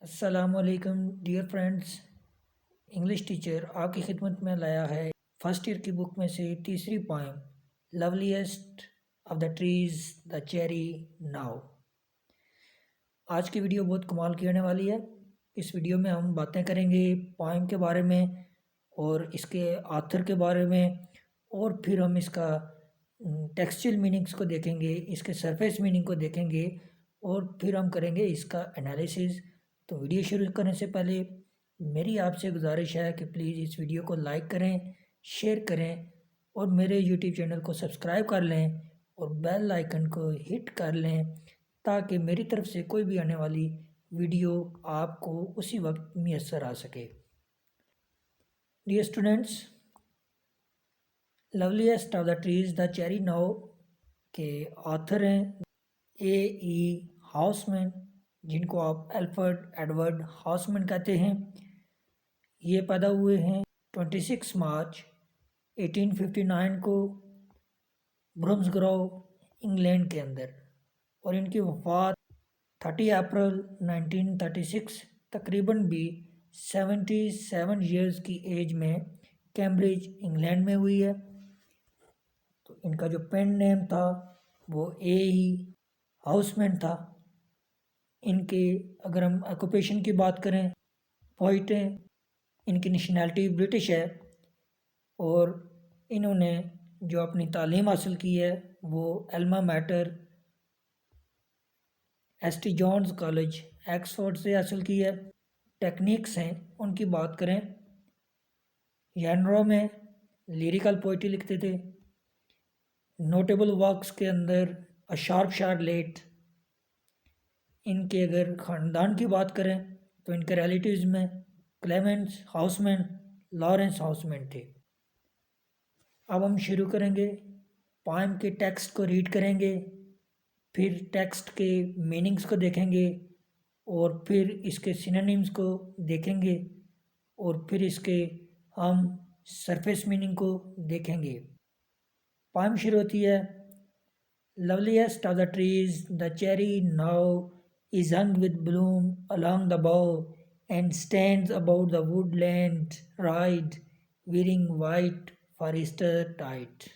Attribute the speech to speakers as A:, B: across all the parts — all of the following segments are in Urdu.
A: السلام علیکم ڈیئر فرینڈس، انگلش ٹیچر آپ کی خدمت میں لایا ہے فرسٹ ایئر کی بک میں سے تیسری poem loveliest of the trees the cherry now. آج کی ویڈیو بہت کمال کی ہونے والی ہے۔ اس ویڈیو میں ہم باتیں کریں گے پوائم کے بارے میں اور اس کے آتھر کے بارے میں، اور پھر ہم اس کا ٹیکسچل میننگز کو دیکھیں گے، اس کے سرفیس میننگ کو دیکھیں گے، اور پھر ہم کریں گے اس کا انالیسز۔ تو ویڈیو شروع کرنے سے پہلے میری آپ سے گزارش ہے کہ پلیز اس ویڈیو کو لائک کریں، شیئر کریں، اور میرے یوٹیوب چینل کو سبسکرائب کر لیں اور بیل آئیکن کو ہٹ کر لیں تاکہ میری طرف سے کوئی بھی آنے والی ویڈیو آپ کو اسی وقت میسر آ سکے۔ Dear students, loveliest of the trees the cherry now کے آتھر ہیں اے ہاؤسمین، جن کو آپ الفرڈ ایڈورڈ ہاؤسمین کہتے ہیں۔ یہ پیدا ہوئے ہیں 26 مارچ 1859 کو برومسگرو انگلینڈ کے اندر، اور ان کی وفات 30 اپریل 1936 تقریباً بھی 77 ایئرز کی ایج میں کیمبرج انگلینڈ میں ہوئی ہے۔ تو ان کا جو پین نیم تھا وہ اے ہاؤسمین تھا۔ ان کے اگر ہم آکوپیشن کی بات کریں، پوئٹ ہیں، ان کی نیشنلٹی برٹش ہے، اور انہوں نے جو اپنی تعلیم حاصل کی ہے وہ alma mater S T John's College Oxford سے حاصل کی ہے۔ ٹیکنیکس ہیں ان کی بات کریں، ژانروں میں لیریکل پوئٹری لکھتے تھے۔ نوٹیبل ورکس کے اندر اے شارپ شار لیٹ۔ ان کے اگر خاندان کی بات کریں تو ان کے ریلیٹیوز میں کلیمنٹس ہاؤسمین، لارنس ہاؤسمین تھے۔ اب ہم شروع کریں گے، پوائم کے ٹیکسٹ کو ریڈ کریں گے، پھر ٹیکسٹ کے میننگز کو دیکھیں گے، اور پھر اس کے سینونیمز کو دیکھیں گے، اور پھر اس کے ہم سرفیس میننگ کو دیکھیں گے۔ پوائم شروع ہوتی ہے، loveliest of the trees the cherry now is hung with bloom along the bough and stands about the woodland ride wearing white for Easter tide.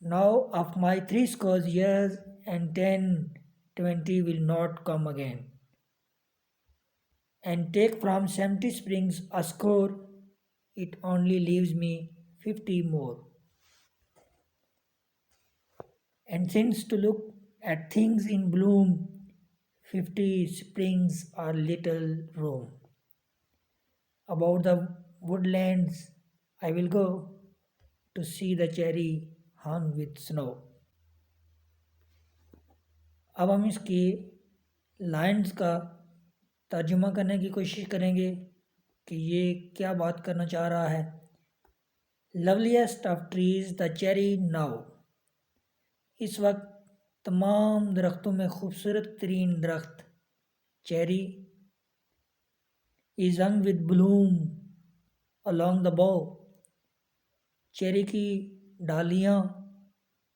A: Now of my 80 years and 10-20 will not come again, and take from 70 springs a score, it only leaves me 50 more. And since to look at things in bloom, 50 springs are little room. About the woodlands I will go to see the cherry hung with snow. اب ہم اس کی لائنز کا ترجمہ کرنے کی کوشش کریں گے کہ یہ کیا بات کرنا چاہ رہا ہے۔ loveliest of trees the cherry now، اس وقت تمام درختوں میں خوبصورت ترین درخت cherry is hung with bloom along the bough، cherry کی ڈالیاں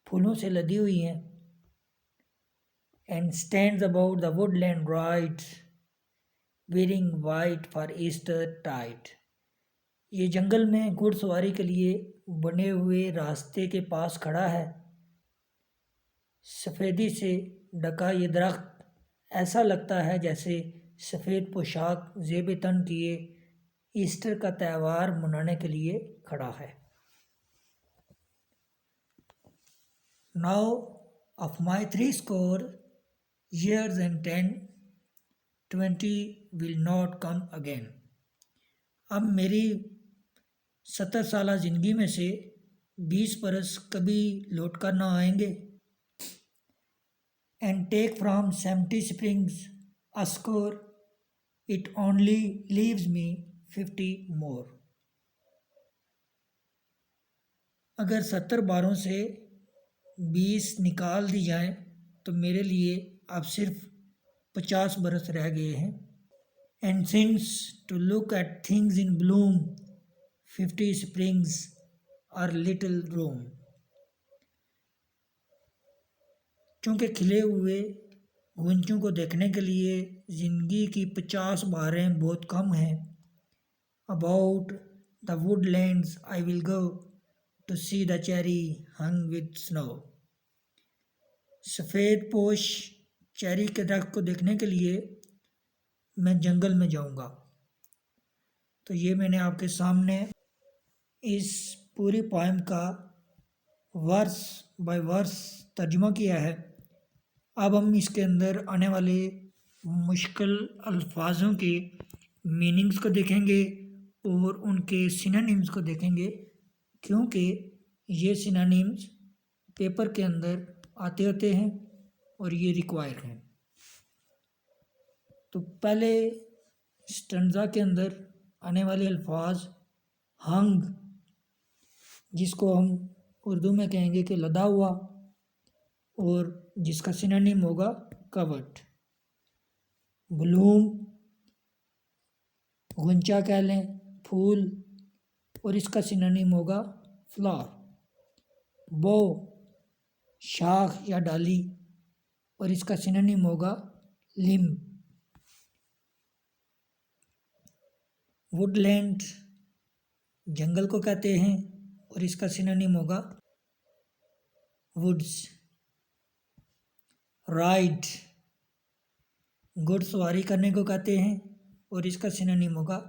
A: پھولوں سے لدی ہوئی ہیں، and stands about the woodland ride wearing white for Easter tide، یہ جنگل میں گھڑ سواری کے لیے بنے ہوئے راستے کے پاس کھڑا ہے۔ سفیدی سے ڈھکا یہ درخت ایسا لگتا ہے جیسے سفید پوشاک زیب تن کیے ایسٹر کا تہوار منانے کے لیے کھڑا ہے۔ Now of my 80 years and 10-20 will not come again، اب میری 70 سالہ زندگی میں سے 20 برس کبھی لوٹ کر نہ آئیں گے۔ And take from 70 springs a score, it only leaves me 50 more، اگر 70 باروں سے 20 نکال دی جائیں تو میرے لیے اب صرف 50 برس رہ گئے ہیں۔ And since to look at things in bloom, 50 springs are little room، چونکہ کھلے ہوئے غنچوں کو دیکھنے کے لیے زندگی کی 50 بہاریں بہت کم ہیں. About the woodlands I will go to see the cherry hung with snow. سفید پوش چیری کے درخت کو دیکھنے کے لیے میں جنگل میں جاؤں گا. تو یہ میں نے آپ کے سامنے اس پوری پوئم کا ورس بائی ورس ترجمہ کیا ہے. اب ہم اس کے اندر آنے والے مشکل الفاظوں کے میننگز کو دیکھیں گے اور ان کے سینونیمز کو دیکھیں گے، کیونکہ یہ سینونیمز پیپر کے اندر آتے ہوتے ہیں اور یہ ریکوائر ہیں. تو پہلے اسٹنزا کے اندر آنے والے الفاظ ہنگ، جس کو ہم اردو میں کہیں گے کہ لدا ہوا، اور جس کا سینونیم ہوگا کورڈ. بلوم غنچہ کہہ لیں، پھول، اور اس کا سینونیم ہوگا فلاور. بو شاخ یا ڈالی، اور اس کا سینونیم ہوگا لم. ووڈ لینڈ جنگل کو کہتے ہیں اور اس کا سینونیم ہوگا ووڈز. رائڈ گھڑ سواری کرنے کو کہتے ہیں اور اس کا سینونیم ہوگا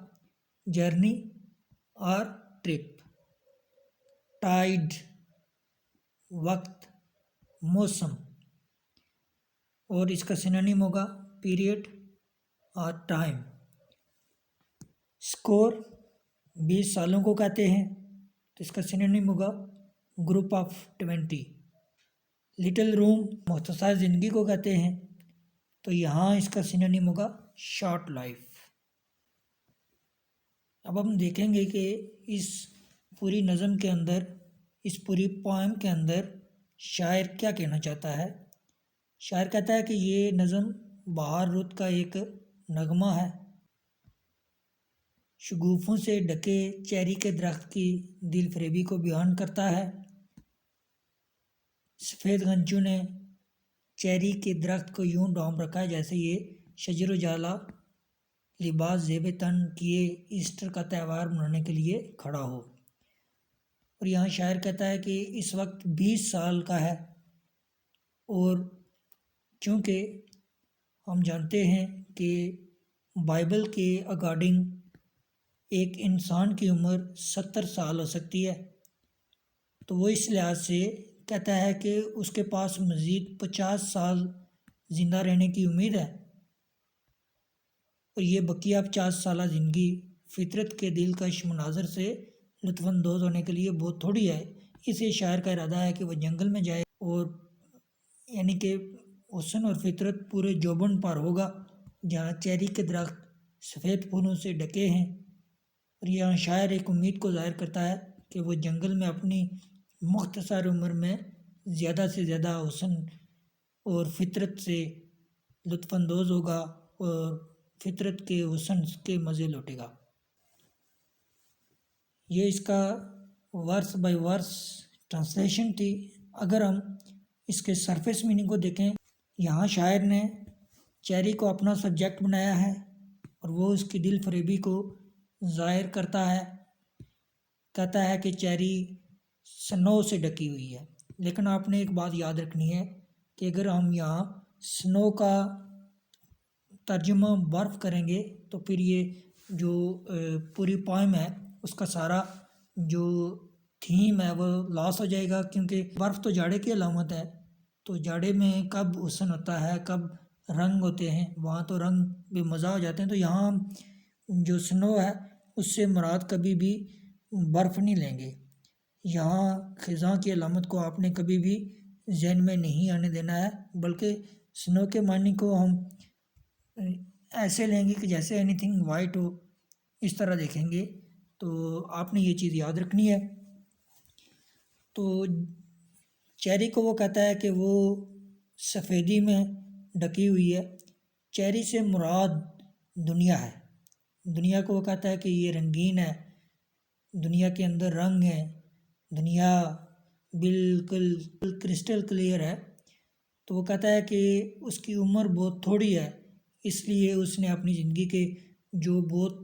A: جرنی اور ٹرپ. ٹائڈ وقت، موسم، اور اس کا سینونیم ہوگا پیریڈ اور ٹائم. اسکور 20 سالوں کو کہتے ہیں تو اس کا سینونیم ہوگا گروپ آف 20. لٹل روم مختصر زندگی کو کہتے ہیں تو یہاں اس کا سینونیم ہوگا شارٹ لائف. اب ہم دیکھیں گے کہ اس پوری نظم کے اندر، اس پوری پوئم کے اندر شاعر کیا کہنا چاہتا ہے. شاعر کہتا ہے کہ یہ نظم بہار رت کا ایک نغمہ ہے. شگوفوں سے ڈھکے چیری کے درخت کی دل فریبی کو بیان کرتا ہے. سفید غنچوں نے چیری کے درخت کو یوں ڈھانپ رکھا ہے جیسے یہ شجر و جالا لباس زیب تن کیے ایسٹر کا تہوار منانے کے لیے کھڑا ہو. اور یہاں شاعر کہتا ہے کہ اس وقت 20 سال کا ہے، اور چونکہ ہم جانتے ہیں کہ بائبل کے اکارڈنگ ایک انسان کی عمر 70 سال ہو سکتی ہے، تو وہ اس لحاظ سے کہتا ہے کہ اس کے پاس مزید 50 سال زندہ رہنے کی امید ہے، اور یہ بقیہ 50 سالہ زندگی فطرت کے دلکش مناظر سے لطف اندوز ہونے کے لیے بہت تھوڑی ہے. اسے شاعر کا ارادہ ہے کہ وہ جنگل میں جائے، اور یعنی کہ حسن اور فطرت پورے جوبن پر ہوگا جہاں چیری کے درخت سفید پھولوں سے ڈھکے ہیں. اور یہاں شاعر ایک امید کو ظاہر کرتا ہے کہ وہ جنگل میں اپنی مختصر عمر میں زیادہ سے زیادہ حسن اور فطرت سے لطف اندوز ہوگا اور فطرت کے حسن کے مزے لوٹے گا. یہ اس کا ورس بائی ورس ٹرانسلیشن تھی. اگر ہم اس کے سرفیس میننگ کو دیکھیں، یہاں شاعر نے چیری کو اپنا سبجیکٹ بنایا ہے اور وہ اس کی دل فریبی کو ظاہر کرتا ہے. کہتا ہے کہ چیری سنو سے ڈکی ہوئی ہے، لیکن آپ نے ایک بات یاد رکھنی ہے کہ اگر ہم یہاں سنو کا ترجمہ برف کریں گے تو پھر یہ جو پوری پوئم ہے اس کا سارا جو تھیم ہے وہ لاس ہو جائے گا، کیونکہ برف تو جاڑے کی علامت ہے. تو جاڑے میں کب حسن ہوتا ہے، کب رنگ ہوتے ہیں، وہاں تو رنگ بے مزہ ہو جاتے ہیں. تو یہاں جو سنو ہے اس سے مراد کبھی بھی برف نہیں لیں گے. یہاں خزاں کی علامت کو آپ نے کبھی بھی ذہن میں نہیں آنے دینا ہے، بلکہ سنو کے معنی کو ہم ایسے لیں گے کہ جیسے اینی تھنگ وائٹ ہو، اس طرح دیکھیں گے. تو آپ نے یہ چیز یاد رکھنی ہے. تو چیری کو وہ کہتا ہے کہ وہ سفیدی میں ڈکی ہوئی ہے. چیری سے مراد دنیا ہے. دنیا کو وہ کہتا ہے کہ یہ رنگین ہے، دنیا کے اندر رنگ ہے، دنیا بالکل کرسٹل کلیئر ہے. تو وہ کہتا ہے کہ اس کی عمر بہت تھوڑی ہے، اس لیے اس نے اپنی زندگی کے جو بہت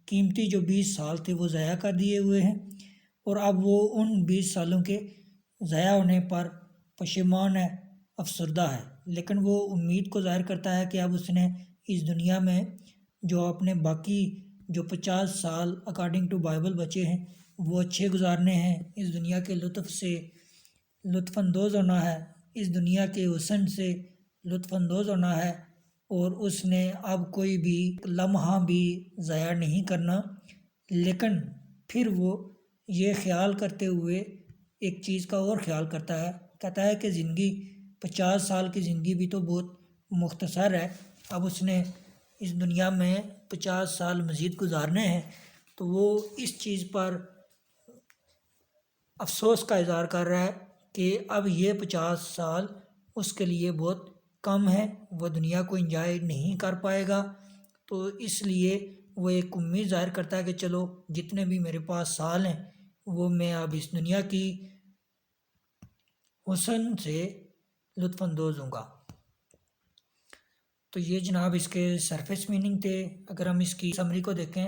A: قیمتی جو 20 سال تھے وہ ضائع کر دیے ہوئے ہیں، اور اب وہ ان 20 سالوں کے ضائع ہونے پر پشیمان ہے، افسردہ ہے، لیکن وہ امید کو ظاہر کرتا ہے کہ اب اس نے اس دنیا میں جو اپنے باقی جو 50 سال اکارڈنگ ٹو بائبل بچے ہیں وہ اچھے گزارنے ہیں، اس دنیا کے لطف سے لطف اندوز ہونا ہے، اس دنیا کے حسن سے لطف اندوز ہونا ہے، اور اس نے اب کوئی بھی لمحہ بھی ضائع نہیں کرنا۔ لیکن پھر وہ یہ خیال کرتے ہوئے ایک چیز کا اور خیال کرتا ہے، کہتا ہے کہ زندگی 50 سال کی زندگی بھی تو بہت مختصر ہے، اب اس نے اس دنیا میں 50 سال مزید گزارنے ہیں، تو وہ اس چیز پر افسوس کا اظہار کر رہا ہے کہ اب یہ 50 سال اس کے لیے بہت کم ہے، وہ دنیا کو انجوائے نہیں کر پائے گا، تو اس لیے وہ ایک امید ظاہر کرتا ہے کہ چلو جتنے بھی میرے پاس سال ہیں وہ میں اب اس دنیا کی حسن سے لطف اندوز ہوں گا۔ تو یہ جناب اس کے سرفیس میننگ تھے۔ اگر ہم اس کی سمری کو دیکھیں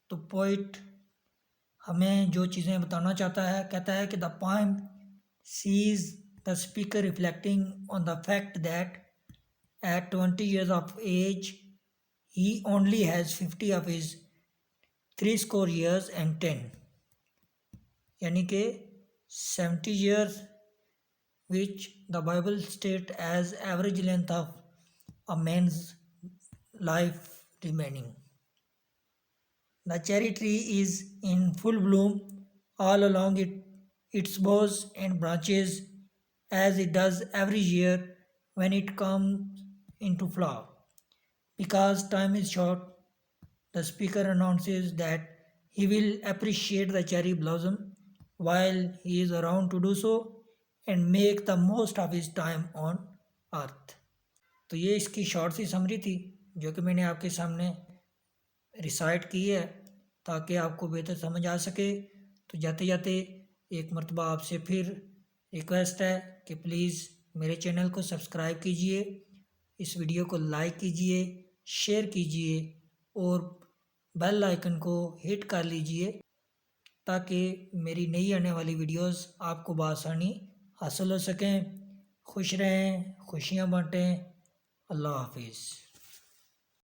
A: تو پوئٹ ہمیں جو چیزیں بتانا چاہتا ہے، کہتا ہے کہ the poem says the speaker reflecting on the fact that at 20 years of age he only has 50 of his 70 years and 10، یعنی کہ 70 years which the Bible state as average length of a man's life remaining. The cherry tree is in full bloom all along its boughs and branches as it does every year when it comes into flower. Because time is short, the speaker announces that he will appreciate the cherry blossom while he is around to do so and make the most of his time on earth. تو یہ اس کی شارٹ سی سمری تھی جو کہ میں نے آپ کے سامنے ریسائٹ کی ہے تاکہ آپ کو بہتر سمجھ آ سکے۔ تو جاتے جاتے ایک مرتبہ آپ سے پھر ریکویسٹ ہے کہ پلیز میرے چینل کو سبسکرائب کیجئے، اس ویڈیو کو لائک کیجئے، شیئر کیجئے اور بیل آئیکن کو ہٹ کر لیجئے تاکہ میری نئی آنے والی ویڈیوز آپ کو بآسانی حاصل ہو سکیں۔ خوش رہیں، خوشیاں بانٹیں۔ اللہ حافظ۔